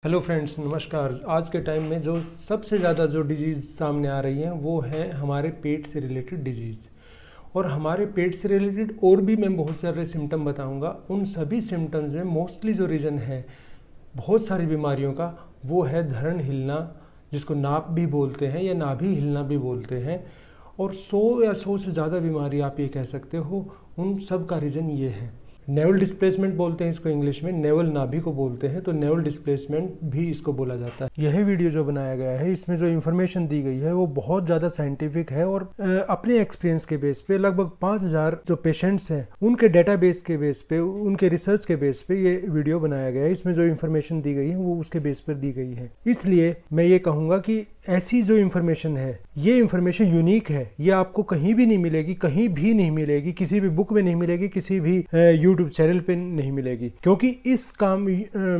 Hello friends, नमस्कार। आज के टाइम में जो सबसे ज़्यादा जो डिजीज़ सामने आ रही हैं वो है हमारे पेट से रिलेटेड डिजीज़। और हमारे पेट से रिलेटेड और भी मैं बहुत सारे सिम्टम बताऊंगा। उन सभी सिम्टम्स में मोस्टली जो रीज़न है बहुत सारी बीमारियों का वो है धरण हिलना, जिसको नाप भी बोलते हैं या नाभि हिलना भी बोलते हैं। और 100 या 100 से ज़्यादा बीमारी आप ये कह सकते हो। उन सब का रीज़न ये है। नेवल डिस्प्लेसमेंट बोलते हैं इसको, इंग्लिश में नेवल नाभि को बोलते हैं, तो नेवल डिस्प्लेसमेंट भी इसको बोला जाता है। यह वीडियो जो बनाया गया है इसमें जो इन्फॉर्मेशन दी गई है वो बहुत ज़्यादा साइंटिफिक है और अपने एक्सपीरियंस के बेस पे लगभग 5000 जो पेशेंट्स हैं उनके डेटाबेस के बेस पे, उनके रिसर्च के बेस पे ये वीडियो बनाया गया है। इसमें जो इन्फॉर्मेशन दी गई है वो उसके बेस पर दी गई है। इसलिए मैं ये कहूँगा कि ऐसी जो इन्फॉर्मेशन है ये इन्फॉर्मेशन यूनिक है। ये आपको कहीं भी नहीं मिलेगी, कहीं भी नहीं मिलेगी, किसी भी बुक में नहीं मिलेगी, किसी भी यूट्यूब चैनल पे नहीं मिलेगी। क्योंकि इस काम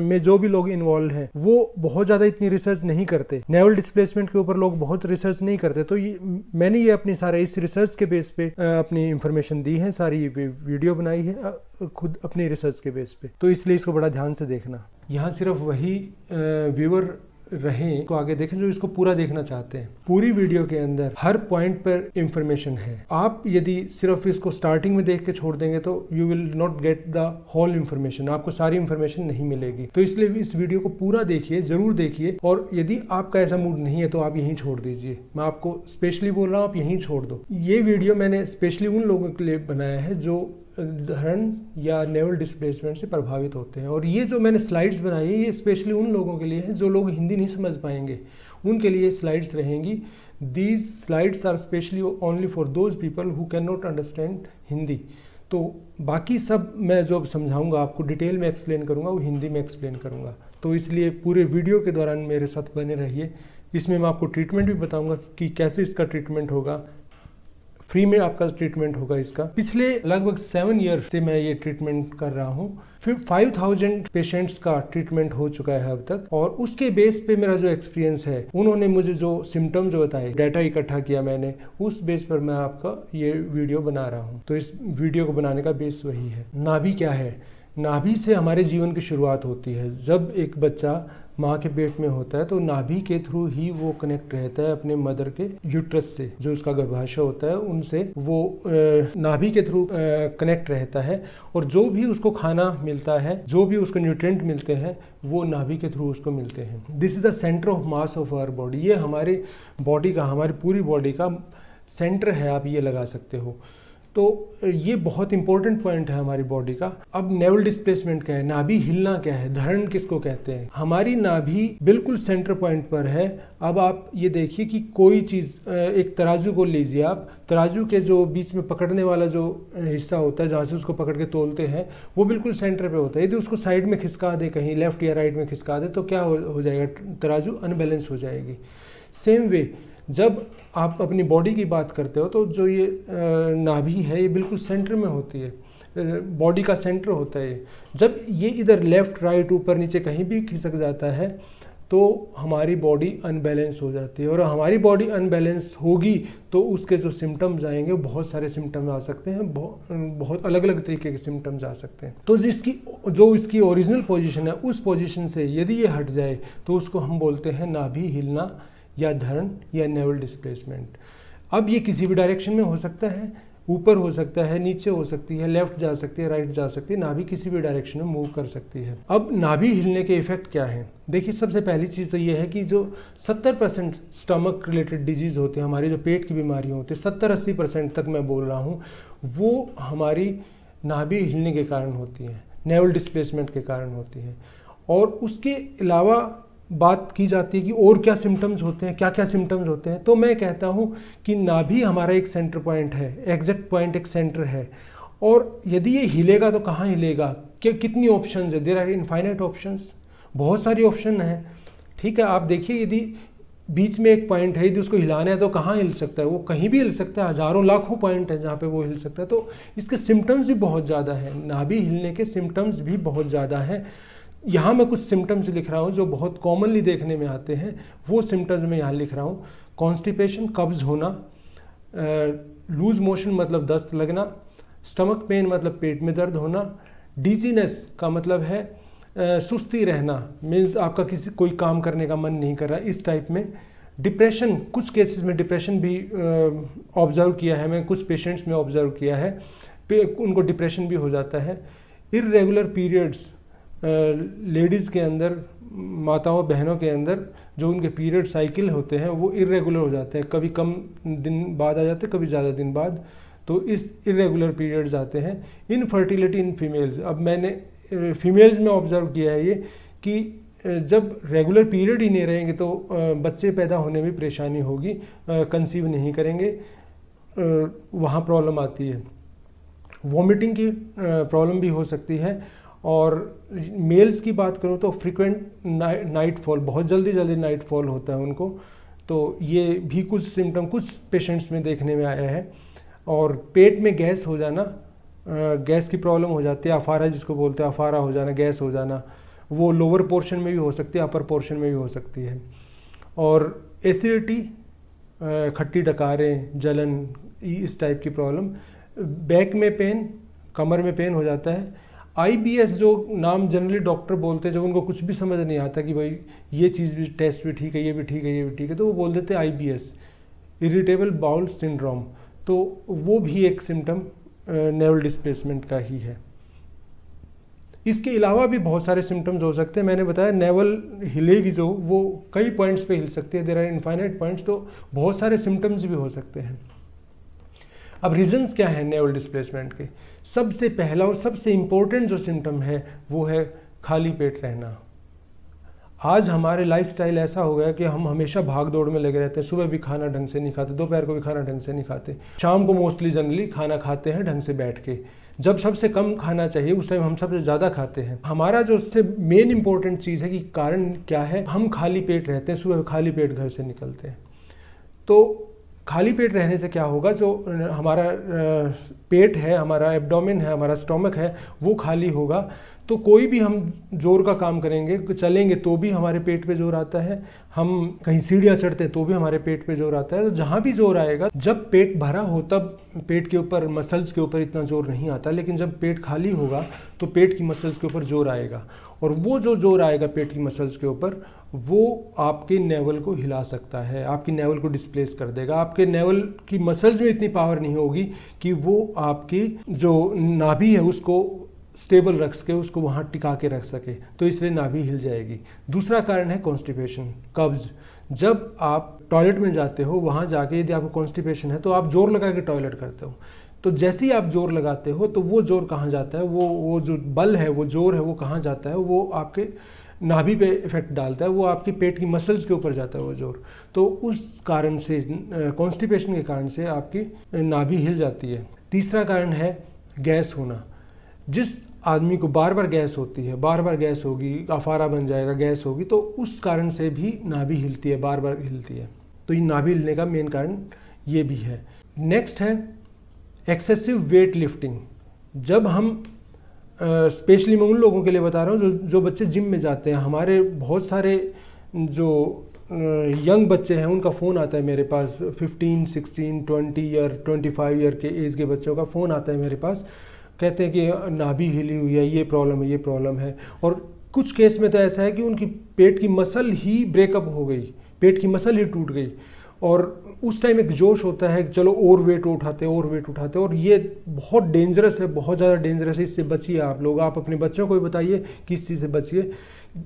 में जो भी लोग इन्वॉल्व हैं वो बहुत ज़्यादा इतनी रिसर्च नहीं करते। नेवल डिस्प्लेसमेंट के ऊपर लोग बहुत रिसर्च नहीं करते। तो मैंने ये अपनी सारे इस रिसर्च के बेस पे अपनी इन्फॉर्मेशन दी है, सारी वीडियो बनाई है खुद अपनी रिसर्च के बेस पे। तो इसलिए इसको बड़ा ध्यान से देखना। यहाँ सिर्फ वही व्यूअर रहें तो आगे देखें जो इसको पूरा देखना चाहते हैं। पूरी वीडियो के अंदर हर पॉइंट पर इंफॉर्मेशन है। आप यदि सिर्फ इसको स्टार्टिंग में देख के छोड़ देंगे तो you will not get the whole information, आपको सारी इंफॉर्मेशन नहीं मिलेगी। तो इसलिए इस वीडियो को पूरा देखिए, जरूर देखिए। और यदि आपका ऐसा मूड नहीं है तो आप यहीं छोड़ दीजिए। मैं आपको स्पेशली बोल रहा हूँ, आप यहीं छोड़ दो। ये वीडियो मैंने स्पेशली उन लोगों के लिए बनाया है जो धरण या नेवल डिस्प्लेसमेंट से प्रभावित होते हैं। और ये जो मैंने स्लाइड्स बनाई है ये स्पेशली उन लोगों के लिए है जो लोग हिंदी नहीं समझ पाएंगे, उनके लिए स्लाइड्स रहेंगी। These slides are specially only for those people who can not understand Hindi. तो बाकी सब मैं जो समझाऊंगा आपको, डिटेल में एक्सप्लेन करूंगा, वो हिंदी में एक्सप्लेन करूंगा। तो इसलिए पूरे वीडियो के दौरान मेरे साथ बने रहिए। इसमें मैं आपको ट्रीटमेंट भी बताऊंगा कि कैसे इसका ट्रीटमेंट होगा। फ्री में आपका ट्रीटमेंट होगा इसका। पिछले लगभग 7 ईयर से मैं ये ट्रीटमेंट कर रहा हूँ। फिर 5000 पेशेंट्स का ट्रीटमेंट हो चुका है अब तक। और उसके बेस पे मेरा जो एक्सपीरियंस है, उन्होंने मुझे जो सिम्टम जो बताए, डाटा इकट्ठा किया मैंने, उस बेस पर मैं आपका ये वीडियो बना रहा हूँ। तो इस वीडियो को बनाने का बेस वही है। नाभि क्या है? नाभि से हमारे जीवन की शुरुआत होती है। जब एक बच्चा माँ के पेट में होता है तो नाभि के थ्रू ही वो कनेक्ट रहता है अपने मदर के यूट्रस से, जो उसका गर्भाशय होता है उनसे वो नाभि के थ्रू कनेक्ट रहता है। और जो भी उसको खाना मिलता है, जो भी उसको न्यूट्रिएंट मिलते हैं, वो नाभि के थ्रू उसको मिलते हैं। This is the centre of mass of our body. ये हमारे बॉडी का, हमारी पूरी बॉडी का सेंटर है, आप ये लगा सकते हो। तो ये बहुत इंपॉर्टेंट पॉइंट है हमारी बॉडी का। अब नेवल डिस्प्लेसमेंट क्या है, नाभि हिलना क्या है, धरण किसको कहते हैं? हमारी नाभि बिल्कुल सेंटर पॉइंट पर है। अब आप ये देखिए कि कोई चीज़, एक तराजू को लीजिए आप, तराजू के जो बीच में पकड़ने वाला जो हिस्सा होता है जहाँ से उसको पकड़ के तोलते हैं, वो बिल्कुल सेंटर पे होता है। यदि उसको साइड में खिसका दे, कहीं लेफ्ट या राइट में खिसका दे, तो क्या हो जाएगा? तराजू अनबैलेंस हो जाएगी। सेम वे जब आप अपनी बॉडी की बात करते हो तो जो ये नाभि है ये बिल्कुल सेंटर में होती है, बॉडी का सेंटर होता है। जब ये इधर लेफ्ट राइट ऊपर नीचे कहीं भी खिसक जाता है तो हमारी बॉडी अनबैलेंस हो जाती है। और हमारी बॉडी अनबैलेंस होगी तो उसके जो सिम्टम्स आएंगे, बहुत सारे सिम्टम्स आ सकते हैं, बहुत अलग अलग तरीके के सिम्टम्स आ सकते हैं। तो जो इसकी ओरिजिनल पोजीशन है, उस पोजीशन से यदि ये हट जाए तो उसको हम बोलते हैं नाभि हिलना या धरण या नेवल डिस्प्लेसमेंट। अब ये किसी भी डायरेक्शन में हो सकता है, ऊपर हो सकता है, नीचे हो सकती है, लेफ्ट जा सकती है, राइट जा सकती है। नाभि किसी भी डायरेक्शन में मूव कर सकती है। अब नाभि हिलने के इफेक्ट क्या हैं? देखिए, सबसे पहली चीज़ तो ये है कि जो 70% स्टमक रिलेटेड डिजीज होते हैं, हमारी जो पेट की बीमारियाँ होती है, 70-80% तक मैं बोल रहा हूँ, वो हमारी नाभि हिलने के कारण होती हैं, नेवल डिस्प्लेसमेंट के कारण होती हैं। और उसके अलावा बात की जाती है कि और क्या सिम्टम्स होते हैं, क्या क्या सिम्टम्स होते हैं। तो मैं कहता हूँ कि नाभि हमारा एक सेंटर पॉइंट है, एग्जैक्ट पॉइंट, एक सेंटर है। और यदि ये हिलेगा तो कहाँ हिलेगा, कितनी ऑप्शंस है? देयर आर इनफाइनाइट ऑप्शंस, बहुत सारी ऑप्शन है। ठीक है, आप देखिए, यदि बीच में एक पॉइंट है, यदि उसको हिलाना है तो कहाँ हिल सकता है? वो कहीं भी हिल सकता है, हजारों लाखों पॉइंट है जहाँ पे वो हिल सकता है। तो इसके सिम्टम्स भी बहुत ज़्यादा है, नाभि हिलने के सिम्टम्स भी बहुत ज़्यादा हैं। यहाँ मैं कुछ सिम्टम्स लिख रहा हूँ जो बहुत कॉमनली देखने में आते हैं, वो सिम्टम्स मैं यहाँ लिख रहा हूँ। कॉन्स्टिपेशन, कब्ज होना, लूज मोशन मतलब दस्त लगना, स्टमक पेन मतलब पेट में दर्द होना, डिजीनेस का मतलब है सुस्ती रहना मीन्स आपका किसी कोई काम करने का मन नहीं कर रहा, इस टाइप में। डिप्रेशन, कुछ केसेस में डिप्रेशन भी ऑब्ज़र्व किया है मैं, कुछ पेशेंट्स में ऑब्ज़र्व किया है, उनको डिप्रेशन भी हो जाता है। इर्रेगुलर पीरियड्स, लेडीज़ के अंदर, माताओं बहनों के अंदर जो उनके पीरियड साइकिल होते हैं वो इर्रेगुलर हो जाते हैं, कभी कम दिन बाद आ जाते हैं, कभी ज़्यादा दिन बाद, तो इस इर्रेगुलर पीरियड्स आते हैं। इनफर्टिलिटी इन फीमेल्स, अब मैंने फीमेल्स में ऑब्ज़र्व किया है ये कि जब रेगुलर पीरियड ही नहीं रहेंगे तो बच्चे पैदा होने में परेशानी होगी, कंसीव नहीं करेंगे, वहाँ प्रॉब्लम आती है। वॉमिटिंग की प्रॉब्लम भी हो सकती है। और मेल्स की बात करूँ तो फ्रीक्वेंट नाइट फॉल, बहुत जल्दी नाइट फॉल होता है उनको, तो ये भी कुछ सिम्टम कुछ पेशेंट्स में देखने में आया है। और पेट में गैस हो जाना, गैस की प्रॉब्लम हो जाती है, अफारा जिसको बोलते हैं, अफारा हो जाना, गैस हो जाना, वो लोअर पोर्शन में भी हो सकती है, अपर पोर्शन में भी हो सकती है। और एसिडिटी, खट्टी डकारें, जलन, इस टाइप की प्रॉब्लम। बैक में पेन, कमर में पेन हो जाता है। IBS जो नाम जनरली डॉक्टर बोलते हैं, जब उनको कुछ भी समझ नहीं आता कि भाई ये चीज़ भी, टेस्ट भी ठीक है, ये भी ठीक है, ये भी ठीक है, तो वो बोल देते हैं IBS, इरिटेबल बाउल सिंड्रोम, तो वो भी एक सिम्टम नेवल डिस्प्लेसमेंट का ही है। इसके अलावा भी बहुत सारे सिम्टम्स हो सकते हैं। मैंने बताया नेवल हिलेगी जो, वो कई पॉइंट्स पे हिल सकती है, देयर आर इनफाइनाइट पॉइंट्स, तो बहुत सारे सिम्टम्स भी हो सकते हैं। अब रीजंस क्या है नेवल डिस्प्लेसमेंट के? सबसे पहला और सबसे इम्पोर्टेंट जो सिम्टम है वो है खाली पेट रहना। आज हमारे लाइफस्टाइल ऐसा हो गया कि हम हमेशा भाग दौड़ में लगे रहते हैं, सुबह भी खाना ढंग से नहीं खाते, दोपहर को भी खाना ढंग से नहीं खाते, शाम को मोस्टली जनरली खाना खाते हैं ढंग से बैठ के, जब सबसे कम खाना चाहिए उस टाइम हम सबसे ज़्यादा खाते हैं। हमारा जो उससे मेन इंपॉर्टेंट चीज़ है कि कारण क्या है, हम खाली पेट रहते हैं, सुबह खाली पेट घर से निकलते हैं। तो खाली पेट रहने से क्या होगा, जो हमारा पेट है, हमारा एब्डोमेन है, हमारा स्टोमक है, वो खाली होगा, तो कोई भी हम जोर का काम करेंगे, चलेंगे तो भी हमारे पेट पे जोर आता है, हम कहीं सीढ़ियाँ चढ़ते हैं तो भी हमारे पेट पे जोर आता है। तो जहाँ भी जोर आएगा, जब पेट भरा हो तब पेट के ऊपर, मसल्स के ऊपर इतना जोर नहीं आता, लेकिन जब पेट खाली होगा तो पेट की मसल्स के ऊपर जोर आएगा, और वो जो जोर आएगा पेट की मसल्स के ऊपर, वो आपके नेवल को हिला सकता है, आपकी नेवल को डिस्प्लेस कर देगा। आपके नेवल की मसल्स में इतनी पावर नहीं होगी कि वो आपकी जो नाभि है उसको स्टेबल रख सके, उसको वहाँ टिका के रख सके, तो इसलिए नाभि हिल जाएगी। दूसरा कारण है कॉन्स्टिपेशन, कब्ज। जब आप टॉयलेट में जाते हो, वहाँ जाके यदि आपको कॉन्स्टिपेशन है तो आप जोर लगा के टॉयलेट करते हो, तो जैसे ही आप जोर लगाते हो तो वो जोर कहाँ जाता है, वो जो बल है, वो जोर है, वो कहाँ जाता है, वो आपके नाभि पे इफेक्ट डालता है, वो आपकी पेट की मसल्स के ऊपर जाता है वो जोर। तो उस कारण से, कॉन्स्टिपेशन के कारण से आपकी नाभि हिल जाती है। तीसरा कारण है गैस होना। जिस आदमी को बार बार गैस होती है, बार बार गैस होगी, अफारा बन जाएगा, गैस होगी, तो उस कारण से भी नाभि हिलती है, बार बार हिलती है। तो ये नाभि हिलने का मेन कारण ये भी है। नेक्स्ट है एक्सेसिव वेट लिफ्टिंग। जब हम स्पेशली मैं उन लोगों के लिए बता रहा हूँ जो बच्चे जिम में जाते हैं, हमारे बहुत सारे जो यंग बच्चे हैं उनका फ़ोन आता है मेरे पास, 15, 16, 20 ईयर, 25 ईयर के एज के बच्चों का फ़ोन आता है मेरे पास, कहते हैं कि नाभि हिली हुई है, ये प्रॉब्लम है, ये प्रॉब्लम है। और कुछ केस में तो ऐसा है कि उनकी पेट की मसल ही ब्रेकअप हो गई, पेट की मसल ही टूट गई, और उस टाइम एक जोश होता है कि चलो और वेट उठाते, और वेट उठाते, और ये बहुत डेंजरस है, बहुत ज़्यादा डेंजरस है। इससे बचिए आप लोग, आप अपने बच्चों को भी बताइए कि इस चीज़ से बचिए।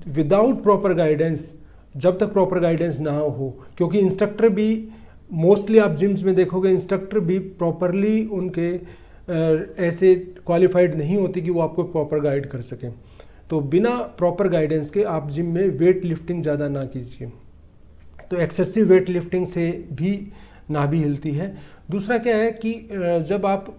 विदाउट प्रॉपर गाइडेंस, जब तक प्रॉपर गाइडेंस ना हो, क्योंकि इंस्ट्रक्टर भी मोस्टली आप जिम्स में देखोगे, इंस्ट्रक्टर भी प्रॉपरली उनके ऐसे क्वालिफाइड नहीं होती कि वो आपको प्रॉपर गाइड कर सकें। तो बिना प्रॉपर गाइडेंस के आप जिम में वेट लिफ्टिंग ज़्यादा ना कीजिए। तो एक्सेसिव वेट लिफ्टिंग से भी नाभि हिलती है। दूसरा क्या है कि जब आप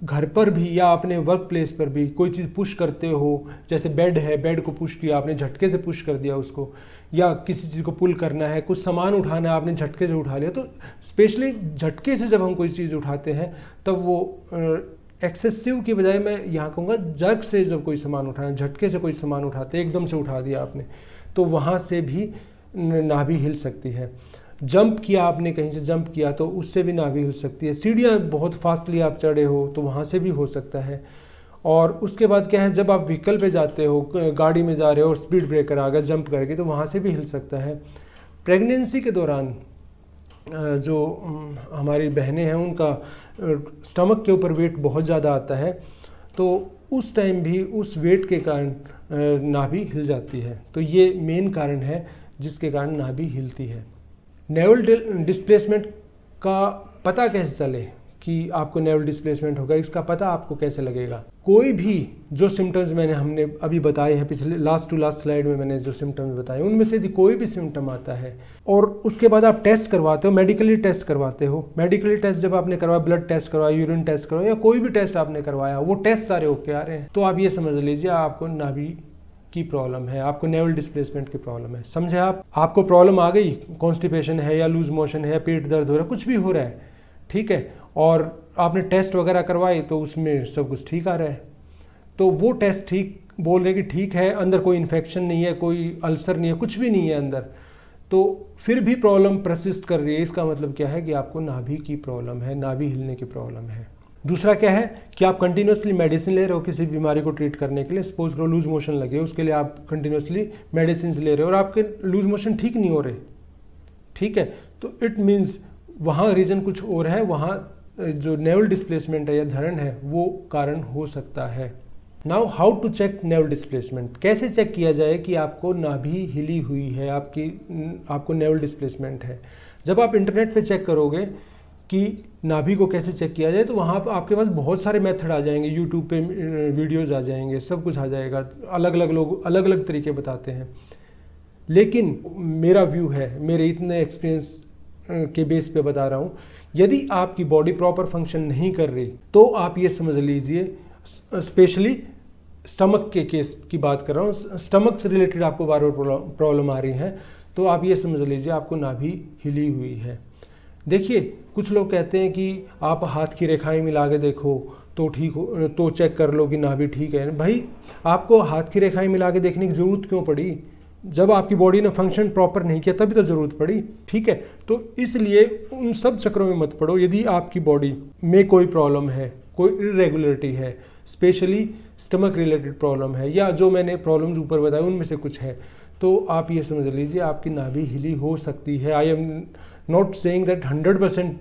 घर पर भी या अपने वर्क प्लेस पर भी कोई चीज़ पुश करते हो, जैसे बेड है, बेड को पुश किया आपने, झटके से पुश कर दिया उसको, या किसी चीज़ को पुल करना है, कुछ सामान उठाना है, आपने झटके से उठा लिया, तो स्पेशली झटके से जब हम कोई चीज़ उठाते हैं तब वो एक्सेसिव की बजाय मैं यहाँ कहूँगा जर्क से जब कोई सामान उठाना, झटके से कोई सामान उठाते, एकदम से उठा दिया आपने, तो वहाँ से भी नाभि हिल सकती है। जंप किया आपने, कहीं से जंप किया तो उससे भी नाभि हिल सकती है। सीढ़ियाँ बहुत फास्टली आप चढ़े हो तो वहाँ से भी हो सकता है। और उसके बाद क्या है, जब आप व्हीकल पे जाते हो, गाड़ी में जा रहे हो और स्पीड ब्रेकर आ गया जंप करके, तो वहाँ से भी हिल सकता है। प्रेगनेंसी के दौरान जो हमारी बहनें हैं उनका स्टमक के ऊपर वेट बहुत ज़्यादा आता है, तो उस टाइम भी उस वेट के कारण नाभि हिल जाती है। तो ये मेन कारण है जिसके कारण नाभि हिलती है। नेवल डिस्प्लेसमेंट का पता कैसे चले कि आपको नेवल डिस्प्लेसमेंट होगा, इसका पता आपको कैसे लगेगा? कोई भी जो सिम्टम्स हमने अभी बताए हैं, पिछले लास्ट टू लास्ट स्लाइड में मैंने जो सिम्टम्स बताए, उनमें से यदि कोई भी सिम्टम आता है और उसके बाद आप टेस्ट करवाते हो, मेडिकली टेस्ट करवाते हो, मेडिकली टेस्ट जब आपने करवाया, ब्लड टेस्ट करवाया, यूरिन टेस्ट करवाया, या कोई भी टेस्ट आपने करवाया, वो टेस्ट सारे ओके आ रहे हैं, तो आप ये समझ लीजिए आपको नाभि की प्रॉब्लम है, आपको नेवल डिस्प्लेसमेंट की प्रॉब्लम है। समझे आप? आपको प्रॉब्लम आ गई, कॉन्स्टिपेशन है या लूज मोशन है, पेट दर्द हो रहा है, कुछ भी हो रहा है, ठीक है, और आपने टेस्ट वगैरह करवाए तो उसमें सब कुछ ठीक आ रहा है, तो वो टेस्ट ठीक बोल रहे कि ठीक है, अंदर कोई इन्फेक्शन नहीं है, कोई अल्सर नहीं है, कुछ भी नहीं है अंदर, तो फिर भी प्रॉब्लम प्रसिस्ट कर रही है, इसका मतलब क्या है कि आपको नाभि की प्रॉब्लम है, नाभि हिलने की प्रॉब्लम है। दूसरा क्या है कि आप कंटिन्यूसली मेडिसिन ले रहे हो किसी बीमारी को ट्रीट करने के लिए। सपोज करो लूज मोशन लगे, उसके लिए आप कंटिन्यूसली मेडिसिन ले रहे हो और आपके लूज मोशन ठीक नहीं हो रहे, ठीक है, तो इट मीन्स वहाँ रीजन कुछ और है, वहाँ जो नेवल डिस्प्लेसमेंट है या धरण है वो कारण हो सकता है। Now how to check navel displacement, कैसे चेक किया जाए कि आपको नाभि हिली हुई है, आपको नेवल डिस्प्लेसमेंट है? जब आप इंटरनेट पे चेक करोगे कि नाभि को कैसे चेक किया जाए, तो वहाँ पर आपके पास बहुत सारे मेथड आ जाएंगे, यूट्यूब पे वीडियोज़ आ जाएंगे, सब कुछ आ जाएगा, अलग अलग लोग अलग अलग तरीके बताते हैं। लेकिन मेरा व्यू है, मेरे इतने एक्सपीरियंस के बेस पे बता रहा हूँ, यदि आपकी बॉडी प्रॉपर फंक्शन नहीं कर रही तो आप ये समझ लीजिए, स्पेशली स्टमक के केस की बात कर रहा हूँ, स्टमक से रिलेटेड आपको बार बार प्रॉब्लम आ रही है, तो आप ये समझ लीजिए आपको नाभि हिली हुई है। देखिए कुछ लोग कहते हैं कि आप हाथ की रेखाएं मिला के देखो तो ठीक हो, तो चेक कर लो कि नाभि ठीक है। भाई आपको हाथ की रेखाएं मिला के देखने की ज़रूरत क्यों पड़ी? जब आपकी बॉडी ने फंक्शन प्रॉपर नहीं किया तभी तो ज़रूरत पड़ी, ठीक है। तो इसलिए उन सब चक्रों में मत पड़ो। यदि आपकी बॉडी में कोई प्रॉब्लम है, कोई इरेगुलरिटी है, स्पेशली स्टमक रिलेटेड प्रॉब्लम है, या जो मैंने प्रॉब्लम्स ऊपर बताए उनमें से कुछ है, तो आप ये समझ लीजिए आपकी नाभि हिली हो सकती है। I am not saying that 100%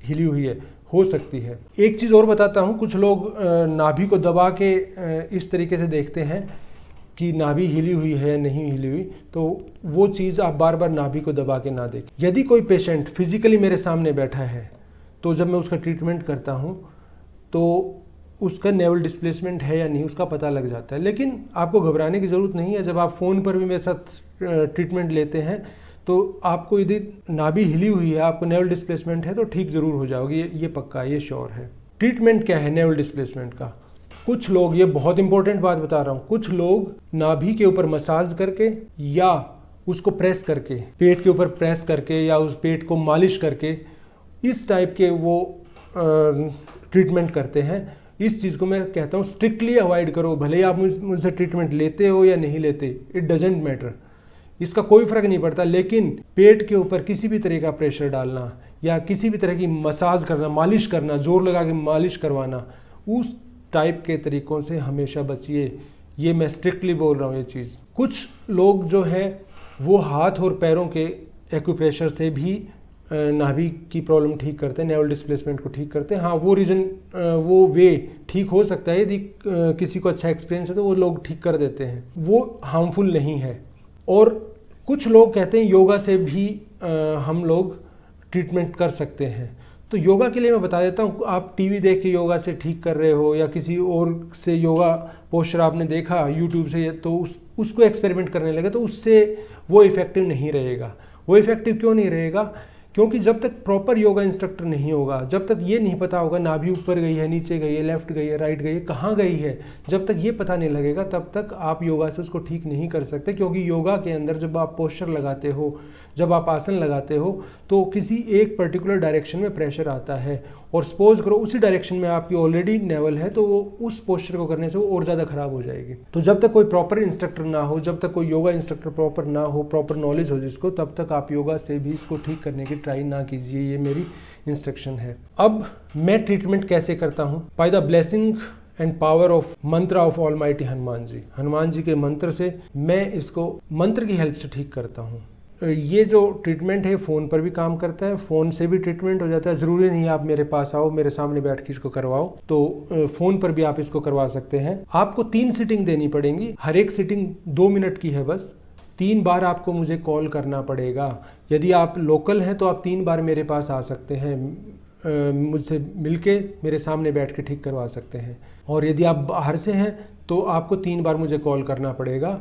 हिली हुई है, हो सकती है। एक चीज़ और बताता हूँ, कुछ लोग नाभि को दबा के इस तरीके से देखते हैं कि नाभि हिली हुई है या नहीं हिली हुई, तो वो चीज़ आप बार बार नाभि को दबा के ना देखें। यदि कोई पेशेंट फिजिकली मेरे सामने बैठा है तो जब मैं उसका ट्रीटमेंट करता हूँ तो उसका नेवल डिस्प्लेसमेंट है या नहीं उसका पता लग जाता है। लेकिन आपको घबराने की ज़रूरत नहीं है। जब आप फ़ोन पर भी मेरे साथ ट्रीटमेंट लेते हैं तो आपको यदि नाभि हिली हुई है, आपको नेवल डिस्प्लेसमेंट है, तो ठीक ज़रूर हो जाओगे, ये पक्का, ये श्योर है। ट्रीटमेंट क्या है नेवल डिस्प्लेसमेंट का? कुछ लोग, ये बहुत इंपॉर्टेंट बात बता रहा हूँ, कुछ लोग नाभि के ऊपर मसाज करके या उसको प्रेस करके, पेट के ऊपर प्रेस करके या उस पेट को मालिश करके, इस टाइप के वो ट्रीटमेंट करते हैं। इस चीज़ को मैं कहता हूँ स्ट्रिक्टली अवॉइड करो। भले ही आप मुझसे ट्रीटमेंट लेते हो या नहीं लेते, इट डजेंट मैटर, इसका कोई फ़र्क नहीं पड़ता। लेकिन पेट के ऊपर किसी भी तरह का प्रेशर डालना या किसी भी तरह की मसाज करना, मालिश करना, जोर लगा के मालिश करवाना, उस टाइप के तरीक़ों से हमेशा बचिए। ये मैं स्ट्रिक्टली बोल रहा हूँ ये चीज़। कुछ लोग जो हैं वो हाथ और पैरों के एक्यूप्रेशर से भी नाभि की प्रॉब्लम ठीक करते हैं, नेवल डिस्प्लेसमेंट को ठीक करते हैं। हाँ, वो रीज़न, वो वे ठीक हो सकता है, यदि किसी को अच्छा एक्सपीरियंस है तो वो लोग ठीक कर देते हैं, वो हार्मफुल नहीं है। और कुछ लोग कहते हैं योगा से भी हम लोग ट्रीटमेंट कर सकते हैं। तो योगा के लिए मैं बता देता हूँ, आप टीवी देख के योगा से ठीक कर रहे हो या किसी और से योगा पोस्चर आपने देखा यूट्यूब से, तो उसको एक्सपेरिमेंट करने लगे, तो उससे वो इफ़ेक्टिव नहीं रहेगा। वो इफ़ेक्टिव क्यों नहीं रहेगा? क्योंकि जब तक प्रॉपर योगा इंस्ट्रक्टर नहीं होगा, जब तक ये नहीं पता होगा नाभि ऊपर गई है, नीचे गई है, लेफ्ट गई है, राइट गई है, कहाँ गई है, जब तक ये पता नहीं लगेगा तब तक आप योगा से उसको ठीक नहीं कर सकते। क्योंकि योगा के अंदर जब आप पोस्चर लगाते हो, जब आप आसन लगाते हो, तो किसी एक पर्टिकुलर डायरेक्शन में प्रेशर आता है, और सपोज करो उसी डायरेक्शन में आपकी ऑलरेडी नेवल है, तो वो उस पोस्चर को करने से वो और ज़्यादा ख़राब हो जाएगी। तो जब तक कोई प्रॉपर इंस्ट्रक्टर ना हो, जब तक कोई योगा इंस्ट्रक्टर प्रॉपर ना हो, प्रॉपर नॉलेज हो जिसको, तब तक आप योगा से भी इसको ठीक करने की ट्राई ना कीजिए। ये मेरी इंस्ट्रक्शन है। अब मैं ट्रीटमेंट कैसे करता हूँ? By the blessing and power of मंत्र ऑफ ऑलमाइटी हनुमान जी। हनुमान जी के मंत्र से मैं इसको मंत्र की हेल्प से ठीक करता हूँ। ये जो ट्रीटमेंट है फ़ोन पर भी काम करता है, फ़ोन से भी ट्रीटमेंट हो जाता है। ज़रूरी नहीं आप मेरे पास आओ, मेरे सामने बैठ के इसको करवाओ, तो फ़ोन पर भी आप इसको करवा सकते हैं। आपको 3 सीटिंग देनी पड़ेंगी, हर एक सीटिंग 2 मिनट की है बस। 3 बार आपको मुझे कॉल करना पड़ेगा। यदि आप लोकल हैं तो आप 3 बार मेरे पास आ सकते हैं, मुझसे मिलके मेरे सामने बैठ के ठीक करवा सकते हैं। और यदि आप बाहर से हैं तो आपको 3 बार मुझे कॉल करना पड़ेगा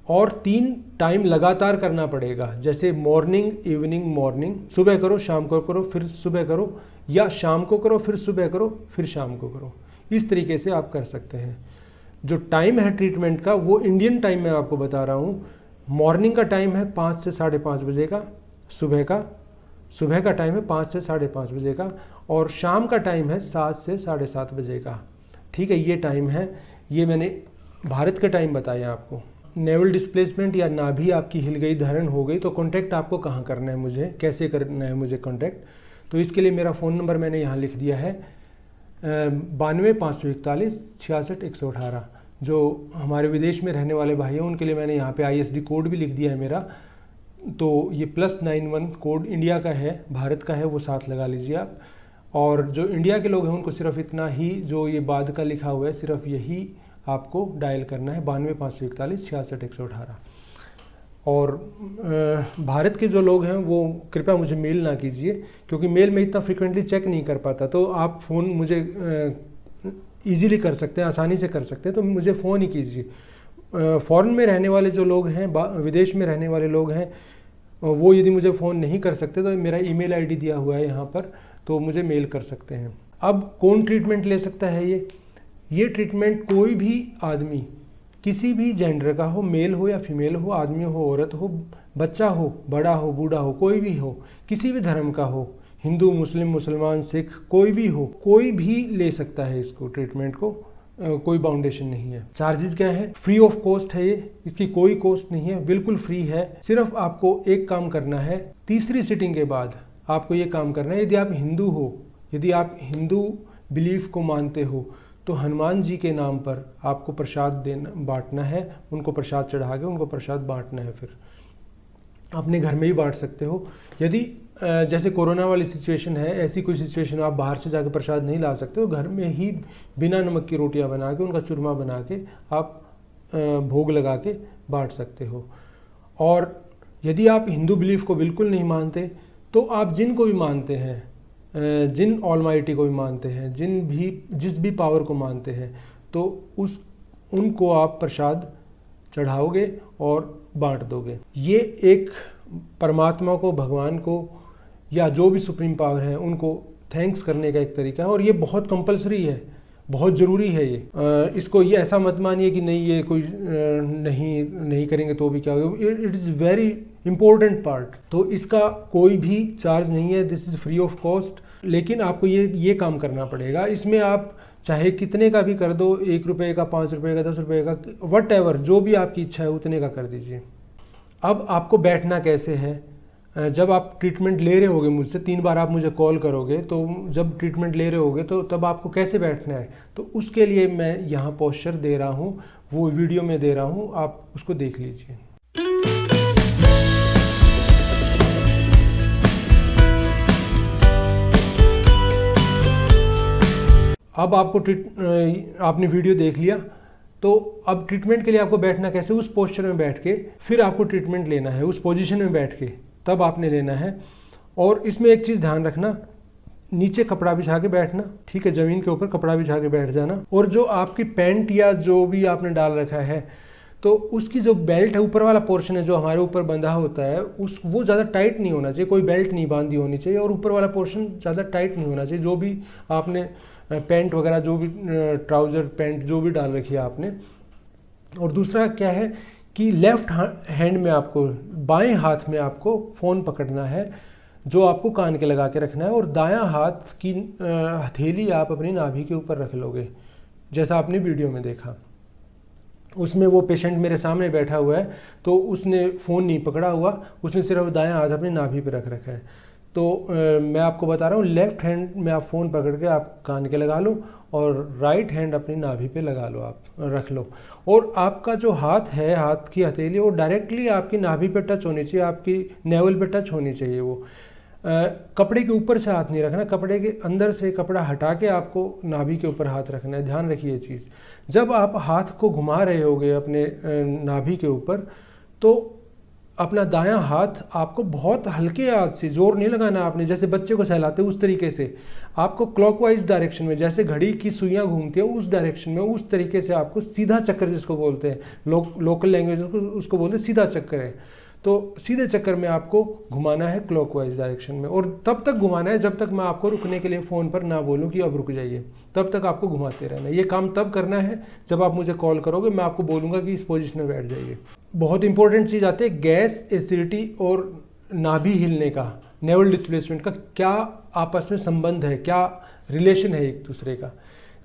और 3 टाइम लगातार करना पड़ेगा। जैसे मॉर्निंग, इवनिंग, मॉर्निंग, सुबह करो, शाम को करो, फिर सुबह करो, या शाम को करो, फिर सुबह करो, फिर शाम को करो। इस तरीके से आप कर सकते हैं। जो टाइम है ट्रीटमेंट का वो इंडियन टाइम में आपको बता रहा हूँ। मॉर्निंग का टाइम है 5 से 5:30 बजे का, सुबह का टाइम है 5 से 5:30 बजे का, और शाम का टाइम है 7 से 7:30 बजे का। ठीक है, ये टाइम है, ये मैंने भारत का टाइम बताया आपको। नेवल डिस्प्लेसमेंट या नाभि आपकी हिल गई, धरण हो गई, तो कांटेक्ट आपको कहाँ करना है, मुझे कैसे करना है मुझे कांटेक्ट, तो इसके लिए मेरा फ़ोन नंबर मैंने यहाँ लिख दिया है 92 541 66 118। जो हमारे विदेश में रहने वाले भाई हैं उनके लिए मैंने यहाँ पे ISD कोड भी लिख दिया है मेरा, तो ये +91 कोड इंडिया का है, भारत का है, वो साथ लगा लीजिए आप। और जो इंडिया के लोग हैं उनको सिर्फ इतना ही, जो ये बाद का लिखा हुआ है, सिर्फ यही आपको डायल करना है 92 541 66 118। और भारत के जो लोग हैं वो कृपया मुझे मेल ना कीजिए, क्योंकि मेल में इतना फ्रिक्वेंटली चेक नहीं कर पाता। तो आप फ़ोन मुझे ईजीली कर सकते हैं, आसानी से कर सकते हैं, तो मुझे फ़ोन ही कीजिए। फ़ॉरेन में रहने वाले जो लोग हैं, विदेश में रहने वाले लोग हैं, वो यदि मुझे फ़ोन नहीं कर सकते तो मेरा ईमेल ID दिया हुआ है यहाँ पर, तो मुझे मेल कर सकते हैं। अब कौन ट्रीटमेंट ले सकता है ये ट्रीटमेंट कोई भी आदमी, किसी भी जेंडर का हो, मेल हो या फीमेल हो, आदमी हो, औरत हो, बच्चा हो, बड़ा हो, बूढ़ा हो, कोई भी हो, किसी भी धर्म का हो, हिंदू, मुस्लिम, मुसलमान, सिख, कोई भी हो, कोई भी ले सकता है इसको, ट्रीटमेंट को। कोई बाउंडेशन नहीं है। चार्जेस क्या है? फ्री ऑफ कॉस्ट है ये, इसकी कोई कॉस्ट नहीं है, बिल्कुल फ्री है। सिर्फ आपको एक काम करना है, तीसरी सिटिंग के बाद आपको ये काम करना है। यदि आप हिंदू हो, यदि आप हिंदू बिलीफ को मानते हो, तो हनुमान जी के नाम पर आपको प्रसाद बांटना है, उनको प्रसाद चढ़ा के उनको प्रसाद बांटना है। फिर अपने घर में ही बांट सकते हो। यदि जैसे कोरोना वाली सिचुएशन है, ऐसी कोई सिचुएशन आप बाहर से जाकर प्रसाद नहीं ला सकते, तो घर में ही बिना नमक की रोटियां बना के, उनका चूरमा बना के आप भोग लगा के बांट सकते हो। और यदि आप हिंदू बिलीफ को बिल्कुल नहीं मानते, तो आप जिनको भी मानते हैं, जिन ऑलमाइटी को भी मानते हैं, जिस भी पावर को मानते हैं, तो उनको आप प्रसाद चढ़ाओगे और बांट दोगे। ये एक परमात्मा को, भगवान को, या जो भी सुप्रीम पावर है उनको थैंक्स करने का एक तरीका है। और ये बहुत कंपलसरी है, बहुत ज़रूरी है ये। इसको ये ऐसा मत मानिए कि नहीं ये कोई नहीं करेंगे तो भी क्या होगा। It is very important part. तो इसका कोई भी चार्ज नहीं है, this is free of cost. लेकिन आपको ये काम करना पड़ेगा। इसमें आप चाहे कितने का भी कर दो, 1 रुपये का, 5 रुपये का, 10 रुपये का, वट एवर, जो भी आपकी इच्छा है उतने का कर दीजिए। अब आपको बैठना कैसे है? जब आप ट्रीटमेंट ले रहे होगे मुझसे, 3 बार आप मुझे कॉल करोगे, तो जब ट्रीटमेंट ले रहे होगे तो तब आपको कैसे बैठना है, तो उसके लिए मैं यहाँ पोस्चर दे रहा हूँ, वो वीडियो में दे रहा हूँ, आप उसको देख लीजिए। अब आपने वीडियो देख लिया, तो अब ट्रीटमेंट के लिए आपको बैठना कैसे, उस पोस्चर में बैठ के फिर आपको ट्रीटमेंट लेना है, उस पोजीशन में बैठ के तब आपने लेना है। और इसमें एक चीज़ ध्यान रखना, नीचे कपड़ा बिछा के बैठना, ठीक है, ज़मीन के ऊपर कपड़ा बिछा के बैठ जाना। और जो आपकी पैंट या जो भी आपने डाल रखा है, तो उसकी जो बेल्ट है, ऊपर वाला पोर्शन है जो हमारे ऊपर बंधा होता है, वो ज़्यादा टाइट नहीं होना चाहिए, कोई बेल्ट नहीं बांधी होनी चाहिए, और ऊपर वाला पोर्शन ज़्यादा टाइट नहीं होना चाहिए। जो भी आपने पैंट वगैरह, जो भी ट्राउज़र पैंट जो भी डाल रखी है आपने। और दूसरा क्या है कि लेफ़्ट हैंड में आपको, बाएं हाथ में आपको फ़ोन पकड़ना है, जो आपको कान के लगा के रखना है, और दायां हाथ की हथेली आप अपनी नाभि के ऊपर रख लोगे, जैसा आपने वीडियो में देखा। उसमें वो पेशेंट मेरे सामने बैठा हुआ है, तो उसने फ़ोन नहीं पकड़ा हुआ, उसने सिर्फ दायां हाथ अपनी नाभि पे रख रखा है। तो मैं आपको बता रहा हूँ, लेफ्ट हैंड में आप फ़ोन पकड़ के आप कान के लगा लो और राइट हैंड अपनी नाभि पे लगा लो, आप रख लो। और आपका जो हाथ है, हाथ की हथेली, वो डायरेक्टली आपकी नाभि पे टच होनी चाहिए, आपकी नेवल पे टच होनी चाहिए। वो कपड़े के ऊपर से हाथ नहीं रखना, कपड़े के अंदर से कपड़ा हटा के आपको नाभि के ऊपर हाथ रखना है। ध्यान रखिए ये चीज़। जब आप हाथ को घुमा रहे होगे अपने नाभि के ऊपर, तो अपना दायां हाथ आपको बहुत हल्के हाथ से, जोर नहीं लगाना आपने, जैसे बच्चे को सहलाते उस तरीके से आपको क्लॉकवाइज डायरेक्शन में, जैसे घड़ी की सुइयां घूमती है उस डायरेक्शन में, उस तरीके से आपको सीधा चक्कर जिसको बोलते हैं, लोकल लैंग्वेज उसको बोलते हैं सीधा चक्कर है। तो सीधे चक्कर में आपको घुमाना है क्लॉकवाइज डायरेक्शन में, और तब तक घुमाना है जब तक मैं आपको रुकने के लिए फ़ोन पर ना बोलूं कि अब रुक जाइए, तब तक आपको घुमाते रहना है। ये काम तब करना है जब आप मुझे कॉल करोगे, मैं आपको बोलूँगा कि इस पोजीशन में बैठ जाइए। बहुत इंपॉर्टेंट चीज़ आती है, गैस एसिडिटी और नाभि हिलने का, नेवल डिस्प्लेसमेंट का क्या आपस में संबंध है, क्या रिलेशन है एक दूसरे का।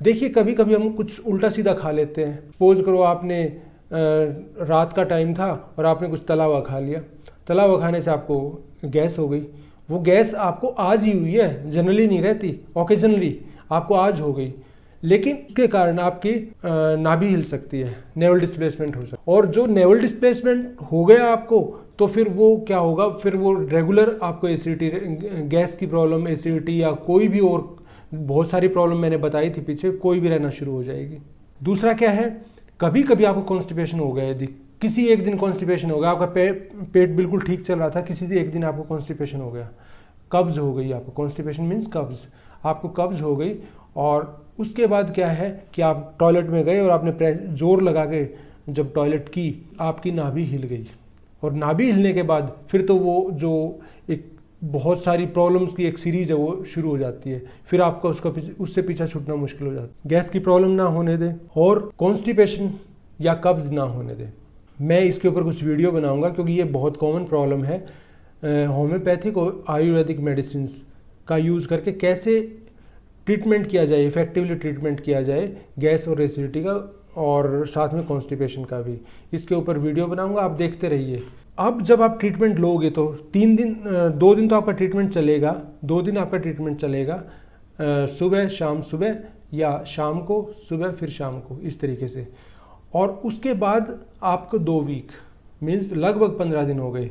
देखिए कभी कभी हम कुछ उल्टा सीधा खा लेते हैं। सपोज करो आपने रात का टाइम था और आपने कुछ तला हुआ खा लिया, तला हुआ खाने से आपको गैस हो गई। वो गैस आपको आज ही हुई है, जनरली नहीं रहती, ओकेजनली आपको आज हो गई, लेकिन उसके कारण आपकी नाभि हिल सकती है, नेवल डिस्प्लेसमेंट हो सकता है। और जो नेवल डिस्प्लेसमेंट हो गया आपको, तो फिर वो क्या होगा, फिर वो रेगुलर आपको एसिडिटी, गैस की प्रॉब्लम, एसिडिटी या कोई भी और बहुत सारी प्रॉब्लम मैंने बताई थी पीछे, कोई भी रहना शुरू हो जाएगी। दूसरा क्या है, कभी कभी आपको कॉन्स्टिपेशन हो गया, यदि किसी एक दिन कॉन्स्टिपेशन हो गया, आपका पेट बिल्कुल ठीक चल रहा था, किसी एक दिन आपको कॉन्स्टिपेशन हो गया, कब्ज हो गई आपको, कॉन्स्टिपेशन मीन्स कब्ज, आपको कब्ज हो गई, और उसके बाद क्या है कि आप टॉयलेट में गए और आपने जोर लगा के जब टॉयलेट की, आपकी नाभि हिल गई, और नाभि हिलने के बाद फिर तो वो जो एक बहुत सारी प्रॉब्लम्स की एक सीरीज है वो शुरू हो जाती है, फिर आपका उससे पीछा छूटना मुश्किल हो जाता है। गैस की प्रॉब्लम ना होने दें और कॉन्स्टिपेशन या कब्ज ना होने दें। मैं इसके ऊपर कुछ वीडियो बनाऊंगा क्योंकि ये बहुत कॉमन प्रॉब्लम है। होम्योपैथिक और आयुर्वेदिक मेडिसिन का यूज़ करके कैसे ट्रीटमेंट किया जाए, इफेक्टिवली ट्रीटमेंट किया जाए गैस और एसिडिटी का, और साथ में कॉन्स्टिपेशन का भी, इसके ऊपर वीडियो बनाऊंगा, आप देखते रहिए। अब जब आप ट्रीटमेंट लोगे तो 2 दिन तो आपका ट्रीटमेंट चलेगा, 2 दिन आपका ट्रीटमेंट चलेगा, सुबह शाम, सुबह या शाम को सुबह फिर शाम को, इस तरीके से। और उसके बाद आपको 2 वीक मीन्स लगभग 15 दिन हो गए।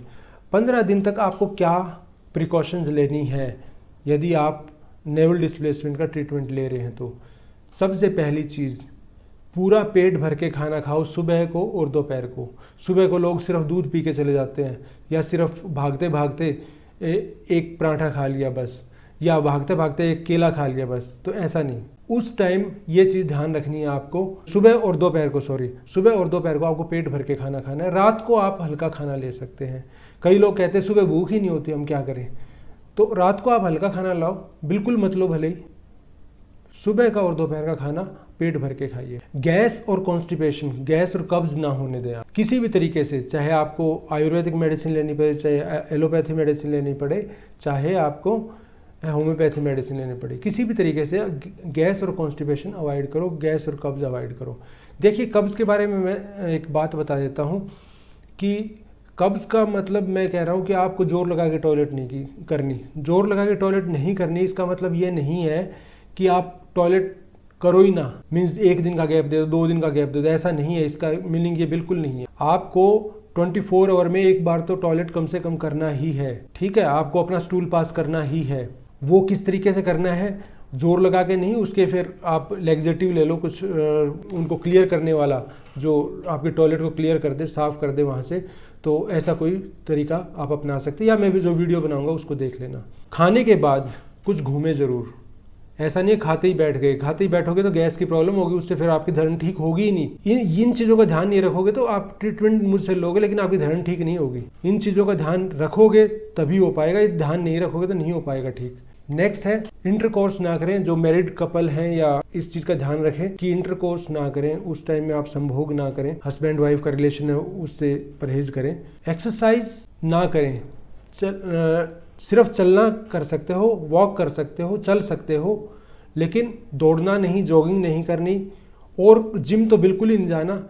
15 दिन तक आपको क्या प्रिकॉशंस लेनी है यदि आप नेवल डिस्प्लेसमेंट का ट्रीटमेंट ले रहे हैं। तो सबसे पहली चीज़, पूरा पेट भर के खाना खाओ सुबह को और दोपहर को। सुबह को लोग सिर्फ दूध पी के चले जाते हैं, या सिर्फ भागते भागते एक पराठा खा लिया बस, या भागते भागते एक केला खा लिया बस, तो ऐसा नहीं। उस टाइम ये चीज़ ध्यान रखनी है आपको, सुबह और दोपहर को आपको पेट भर के खाना खाना है। रात को आप हल्का खाना ले सकते हैं। कई लोग कहते हैं सुबह भूख ही नहीं होती, हम क्या करें, तो रात को आप हल्का खाना लाओ, बिल्कुल मत लो भले ही, सुबह का और दोपहर का खाना पेट भर के खाइए। गैस और कॉन्स्टिपेशन, गैस और कब्ज ना होने दें आप किसी भी तरीके से, चाहे आपको आयुर्वेदिक मेडिसिन लेनी पड़े, चाहे एलोपैथी मेडिसिन लेनी पड़े, चाहे आपको होम्योपैथी मेडिसिन लेनी पड़े, किसी भी तरीके से गैस और कॉन्स्टिपेशन अवॉइड करो, गैस और कब्ज अवॉइड करो। देखिए कब्ज के बारे में मैं एक बात बता देता हूँ कि कब्ज का मतलब मैं कह रहा हूँ कि आपको जोर लगा के टॉयलेट नहीं करनी। जोर लगा के टॉयलेट नहीं करनी इसका मतलब ये नहीं है कि आप टॉयलेट करो ही ना, मीन्स 1 दिन का गैप दे दो, 2 दिन का गैप दे दो, ऐसा नहीं है। इसका मीनिंग ये बिल्कुल नहीं है। आपको 24 आवर में एक बार तो टॉयलेट कम से कम करना ही है, ठीक है। आपको अपना स्टूल पास करना ही है। वो किस तरीके से करना है, जोर लगा के नहीं, उसके फिर आप लेग्जेटिव ले लो कुछ उनको क्लियर करने वाला, जो आपके टॉयलेट को क्लियर कर दे, साफ़ कर दे वहाँ से। तो ऐसा कोई तरीका आप अपना सकते हैं, या मैं भी जो वीडियो बनाऊंगा उसको देख लेना। खाने के बाद कुछ घूमे ज़रूर, ऐसा नहीं खाते ही बैठ गए। खाते ही बैठोगे तो गैस की प्रॉब्लम होगी, उससे फिर आपकी धड़न ठीक होगी ही नहीं। इन चीज़ों का ध्यान नहीं रखोगे तो आप ट्रीटमेंट मुझसे लोगे लेकिन आपकी धड़न ठीक नहीं होगी। इन चीज़ों का ध्यान रखोगे तभी हो पाएगा, ये ध्यान नहीं रखोगे तो नहीं हो पाएगा ठीक। नेक्स्ट है इंटरकोर्स ना करें। जो मैरिड कपल हैं या इस चीज़ का ध्यान रखें कि इंटरकोर्स ना करें, उस टाइम में आप संभोग ना करें। हस्बैंड वाइफ का रिलेशन है उससे परहेज करें। एक्सरसाइज ना करें, सिर्फ चलना कर सकते हो, वॉक कर सकते हो, चल सकते हो, लेकिन दौड़ना नहीं, जॉगिंग नहीं करनी, और जिम तो बिल्कुल ही नहीं जाना,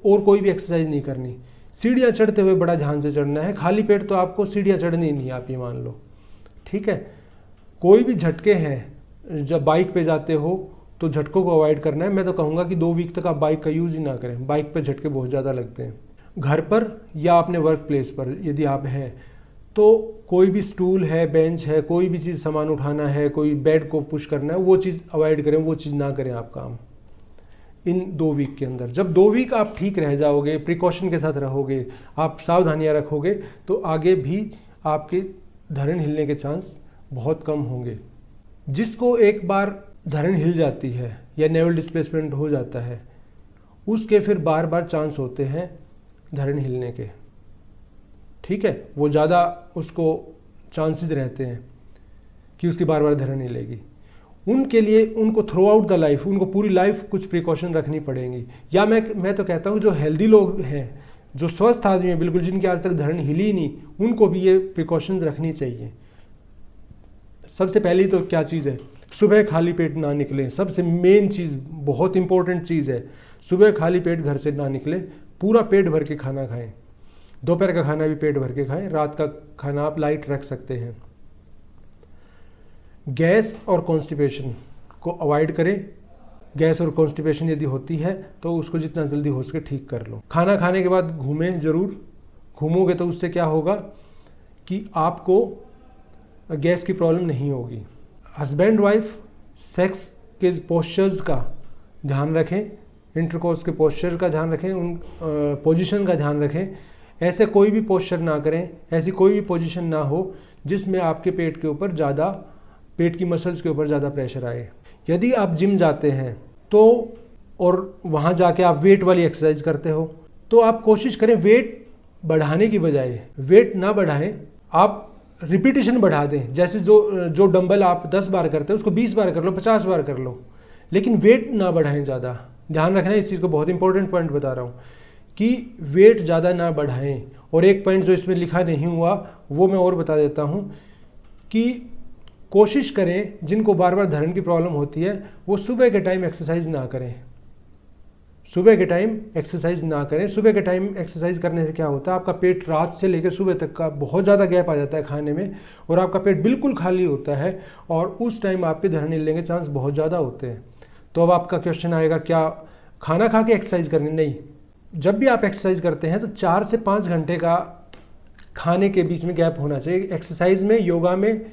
और कोई भी एक्सरसाइज नहीं करनी। सीढ़ियाँ चढ़ते हुए बड़ा ध्यान से चढ़ना है, खाली पेट तो आपको सीढ़ियाँ चढ़नी नहीं, आप ये मान लो, ठीक है। कोई भी झटके हैं, जब बाइक पे जाते हो तो झटकों को अवॉइड करना है। मैं तो कहूँगा कि 2 वीक तक आप बाइक का यूज़ ही ना करें, बाइक पर झटके बहुत ज़्यादा लगते हैं। घर पर या अपने वर्क प्लेस पर यदि आप हैं तो कोई भी स्टूल है, बेंच है, कोई भी चीज़ सामान उठाना है, कोई बेड को पुश करना है, वो चीज़ अवॉइड करें, वो चीज़ ना करें आप काम इन 2 वीक के अंदर। जब 2 वीक आप ठीक रह जाओगे, प्रिकॉशन के साथ रहोगे, आप सावधानियां रखोगे, तो आगे भी आपके धड़न हिलने के चांस बहुत कम होंगे। जिसको एक बार धड़न हिल जाती है या नेवल डिस्प्लेसमेंट हो जाता है, उसके फिर बार बार चांस होते हैं धड़न हिलने के, ठीक है। वो ज़्यादा उसको चांसेस रहते हैं कि उसकी बार बार धड़न हिलेगी। उनके लिए उनको थ्रू आउट द लाइफ, उनको पूरी लाइफ कुछ प्रिकॉशन रखनी पड़ेंगी। या मैं तो कहता हूँ जो हेल्दी लोग हैं, जो स्वस्थ आदमी हैं बिल्कुल, जिनकी आज तक धड़न हिली नहीं, उनको भी ये प्रिकॉशंस रखनी चाहिए। सबसे पहली तो क्या चीज़ है, सुबह खाली पेट ना निकलें। सबसे मेन चीज़, बहुत इंपॉर्टेंट चीज़ है, सुबह खाली पेट घर से ना निकलें। पूरा पेट भर के खाना खाएं। दोपहर का खाना भी पेट भर के खाएं, रात का खाना आप लाइट रख सकते हैं। गैस और कॉन्स्टिपेशन को अवॉइड करें। गैस और कॉन्स्टिपेशन यदि होती है तो उसको जितना जल्दी हो सके ठीक कर लो। खाना खाने के बाद घूमें ज़रूर। घूमोगे तो उससे क्या होगा कि आपको गैस की प्रॉब्लम नहीं होगी। हस्बैंड वाइफ सेक्स के पोस्चर्स का ध्यान रखें, इंटरकोर्स के पोस्चर का ध्यान रखें, उन पोजीशन का ध्यान रखें। ऐसे कोई भी पोस्चर ना करें, ऐसी कोई भी पोजीशन ना हो जिसमें आपके पेट के ऊपर ज़्यादा, पेट की मसल्स के ऊपर ज़्यादा प्रेशर आए। यदि आप जिम जाते हैं तो और वहाँ जाके आप वेट वाली एक्सरसाइज करते हो, तो आप कोशिश करें वेट बढ़ाने की बजाय वेट ना बढ़ाएं, आप रिपीटिशन बढ़ा दें। जैसे जो डंबल आप 10 बार करते हो उसको 20 बार कर लो, 50 बार कर लो, लेकिन वेट ना बढ़ाएं ज़्यादा। ध्यान रखना है इस चीज़ को, बहुत इंपॉर्टेंट पॉइंट बता रहा हूँ कि वेट ज़्यादा ना बढ़ाएं। और एक पॉइंट जो इसमें लिखा नहीं हुआ वो मैं और बता देता हूँ कि कोशिश करें, जिनको बार बार धड़न की प्रॉब्लम होती है वो सुबह के टाइम एक्सरसाइज ना करें। सुबह के टाइम एक्सरसाइज ना करें। सुबह के टाइम एक्सरसाइज करने से क्या होता है, आपका पेट रात से लेकर सुबह तक का बहुत ज़्यादा गैप आ जाता है खाने में, और आपका पेट बिल्कुल खाली होता है, और उस टाइम आपके धड़न हिलने के चांस बहुत ज़्यादा होते हैं। तो अब आपका क्वेश्चन आएगा, क्या खाना खा के एक्सरसाइज करनी? नहीं। जब भी आप एक्सरसाइज करते हैं तो 4 से 5 घंटे का खाने के बीच में गैप होना चाहिए। एक्सरसाइज में, योगा में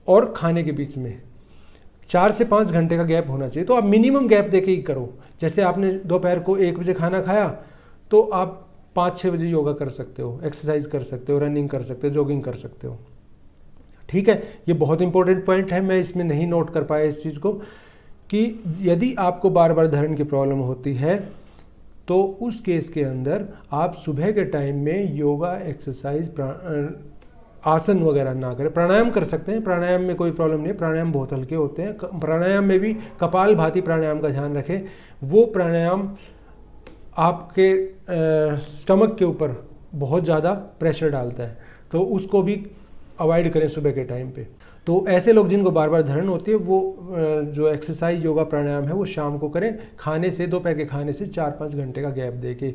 और खाने के बीच में 4 से 5 घंटे का गैप होना चाहिए। तो आप मिनिमम गैप देके ही करो। जैसे आपने दोपहर को 1 बजे खाना खाया तो आप 5-6 बजे योगा कर सकते हो, एक्सरसाइज कर सकते हो, रनिंग कर सकते हो, जॉगिंग कर सकते हो, ठीक है। ये बहुत इंपॉर्टेंट पॉइंट है, मैं इसमें नहीं नोट कर पाया इस चीज़ को, कि यदि आपको बार बार धड़न की प्रॉब्लम होती है तो उस केस के अंदर आप सुबह के टाइम में योगा, एक्सरसाइज, आसन वगैरह ना करें। प्राणायाम कर सकते हैं, प्राणायाम में कोई प्रॉब्लम नहीं है, प्राणायाम बहुत हल्के होते हैं। प्राणायाम में भी कपाल भाती प्राणायाम का ध्यान रखें। वो प्राणायाम आपके स्टमक के ऊपर बहुत ज़्यादा प्रेशर डालता है, तो उसको भी अवॉइड करें सुबह के टाइम पे। तो ऐसे लोग जिनको बार बार धड़न होती है वो जो एक्सरसाइज, योगा, प्राणायाम है वो शाम को करें, खाने से, दोपहर के खाने से 4-5 घंटे का गैप दे के,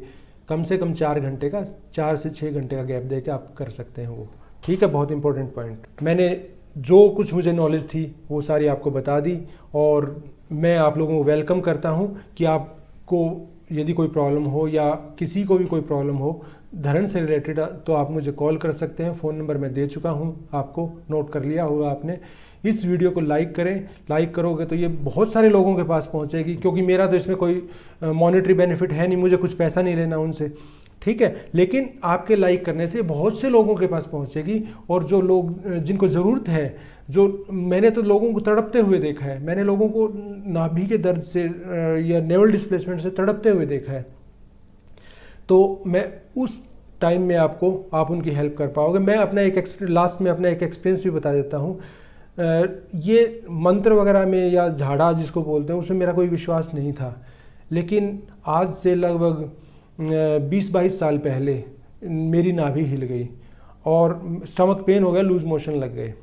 कम से कम 4 घंटे का, 4 से 6 घंटे का गैप दे के आप कर सकते हैं वो, ठीक है। बहुत इंपॉर्टेंट पॉइंट, मैंने जो कुछ मुझे नॉलेज थी वो सारी आपको बता दी, और मैं आप लोगों को वेलकम करता हूँ कि आपको यदि कोई प्रॉब्लम हो या किसी को भी कोई प्रॉब्लम हो धड़न से रिलेटेड, तो आप मुझे कॉल कर सकते हैं। फ़ोन नंबर मैं दे चुका हूँ आपको, नोट कर लिया होगा आपने। इस वीडियो को लाइक करें, लाइक करोगे तो ये बहुत सारे लोगों के पास पहुँचेगी, क्योंकि मेरा तो इसमें कोई मॉनेटरी बेनिफिट है नहीं, मुझे कुछ पैसा नहीं लेना उनसे, ठीक है। लेकिन आपके लाइक करने से बहुत से लोगों के पास पहुंचेगी, और जो लोग, जिनको ज़रूरत है, जो मैंने तो लोगों को तड़पते हुए देखा है, मैंने लोगों को नाभि के दर्द से या नेवल डिस्प्लेसमेंट से तड़पते हुए देखा है, तो मैं उस टाइम में आप उनकी हेल्प कर पाओगे। मैं अपना लास्ट में अपना एक एक्सपीरियंस भी बता देता हूँ। ये मंत्र वगैरह में या झाड़ा जिसको बोलते हैं, उसमें मेरा कोई विश्वास नहीं था, लेकिन आज से लगभग 20-22 साल पहले मेरी नाभि हिल गई और स्टमक पेन हो गया, लूज मोशन लग गए,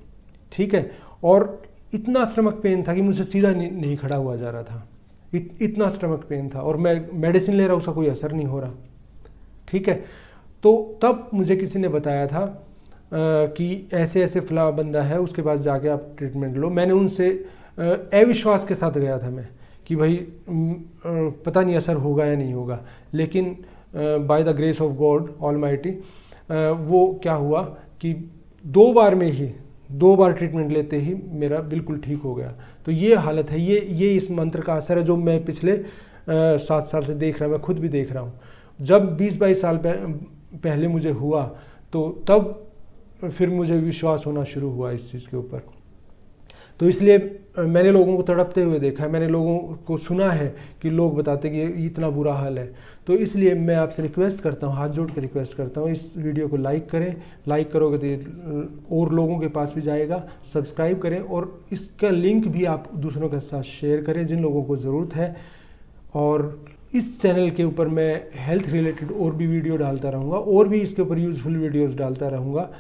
ठीक है। और इतना स्टमक पेन था कि मुझसे सीधा नहीं खड़ा हुआ जा रहा था, इतना स्टमक पेन था, और मैं मेडिसिन ले रहा, उसका कोई असर नहीं हो रहा, ठीक है। तो तब मुझे किसी ने बताया था कि ऐसे ऐसे फला बंदा है, उसके पास जाके आप ट्रीटमेंट लो। मैंने उनसे अविश्वास के साथ गया था मैं कि भाई पता नहीं असर होगा या नहीं होगा, लेकिन by the grace of God almighty वो क्या हुआ कि 2 बार ट्रीटमेंट लेते ही मेरा बिल्कुल ठीक हो गया। तो ये हालत है, ये इस मंत्र का असर है जो मैं पिछले 7 साल से देख रहा हूँ, मैं खुद भी देख रहा हूँ। जब 20-22 साल पहले मुझे हुआ तो तब फिर मुझे विश्वास होना शुरू हुआ इस चीज़ के ऊपर। तो इसलिए मैंने लोगों को तड़पते हुए देखा है, मैंने लोगों को सुना है कि लोग बताते कि ये इतना बुरा हाल है। तो इसलिए मैं आपसे रिक्वेस्ट करता हूँ, हाथ जोड़ के रिक्वेस्ट करता हूँ, इस वीडियो को लाइक करें। लाइक करोगे तो ये और लोगों के पास भी जाएगा। सब्सक्राइब करें और इसका लिंक भी आप दूसरों के साथ शेयर करें जिन लोगों को ज़रूरत है। और इस चैनल के ऊपर मैं हेल्थ रिलेटेड और भी वीडियो डालता रहूँगा, और भी इसके ऊपर यूज़फुल वीडियोज़ डालता रहूँगा।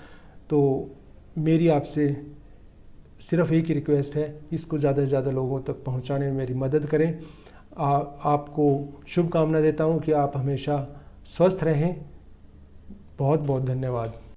तो मेरी आपसे सिर्फ एक ही रिक्वेस्ट है, इसको ज़्यादा से ज़्यादा लोगों तक पहुंचाने में मेरी मदद करें। आपको शुभकामना देता हूं कि आप हमेशा स्वस्थ रहें। बहुत बहुत धन्यवाद।